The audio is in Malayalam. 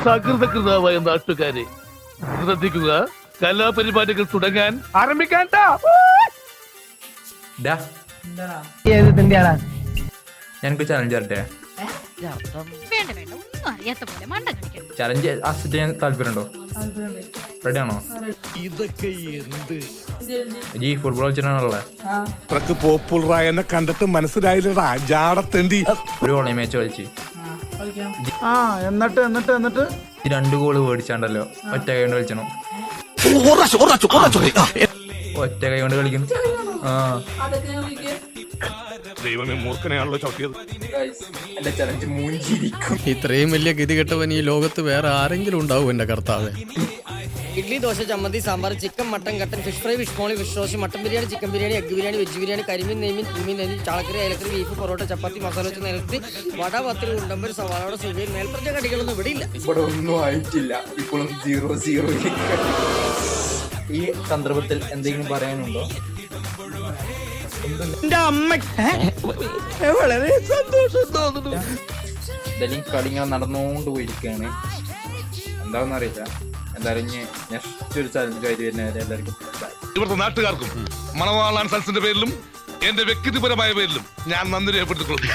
സകൃതകൃതാവായ നാട്ടുകാരെ ശ്രദ്ധിക്കുക, കലാപരിപാടികൾ തുടങ്ങാൻ ആരംഭിക്കാൻ. ഞങ്ങൾക്ക് ചലഞ്ച് തരട്ടെ? ചലഞ്ച് ആസ്വദിച്ച് ഞാൻ താല്പര്യമുണ്ടോ? റെഡിയാണോ? ഇതൊക്കെ എന്ത് ഈ ഫുട്ബോൾ കളിച്ചിട്ടാണല്ലേ? അത്രക്ക് പോപ്പുലറായ എന്നെ കണ്ടിട്ട് മനസ്സിലായില്ലടാ ജാടത്തേണ്ടി. ഒരു ഓൺലൈൻ മാച്ച് കളിച്ച് എന്നിട്ട് 2 ഗോള് മേടിച്ചാണ്ടല്ലോ. ഒറ്റ കൈ കൊണ്ട് കളിച്ചണം. ഒറ്റ കൈ കൊണ്ട് കളിക്കും. ദൈവമേ, മൂർഖനെയാണല്ലോ ചവിട്ടിയത്. ഇത്രയും വലിയ ഗതി കെട്ടവൻ ഈ ലോകത്ത് വേറെ ആരെങ്കിലും ഉണ്ടാവും എന്റെ കർത്താവേ. ഇഡ്ലി, ദോശ, ചമ്മന്തി, സാമ്പാർ, ചിക്കൻ, മട്ടൻ, കട്ടൻ, fish fry, fish molee, fish roast, mutton biryani, chicken biryani, egg biryani, veg biryani, കരിമീൻ, നെയ്മീൻ, പൂമീൻ, നെല്ലി, ചാളക്കറി, അയലക്കറി, ബീഫ്, പൊറോട്ട, ചപ്പാത്തി, മസാല വെച്ച് നിലത്തി, വട, പത്തിരി, ഉണ്ടമ്പര്, സവാളയുടെ സുഖയിൽ മേൽപ്പറഞ്ഞ കടികളൊന്നും ഇവിടെ ഇല്ല. ഇവിടെ ഒന്നും ആയിട്ടില്ല. ഇപ്പോഴും 0-0. ഈ സന്ദർഭത്തിൽ എന്തെങ്കിലും പറയാനുണ്ടോ? വളരെ സന്തോഷം തോന്നുന്നു. എന്തായാലും കളിങ്ങൾ നടന്നുകൊണ്ട് പോയിരിക്കുകയാണ്. എന്താണെന്ന് അറിയില്ല. എന്തായാലും നെക്സ്റ്റ് ഒരു ചലഞ്ചുമായിട്ട് വരുന്നവരെ എല്ലാവർക്കും ഇവിടുത്തെ നാട്ടുകാർക്കും മണവാളാൻ സൽസിന്റെ പേരിലും എന്റെ വ്യക്തിപരമായ പേരിലും ഞാൻ നന്ദി രേഖപ്പെടുത്തിക്കൊള്ളുന്നു.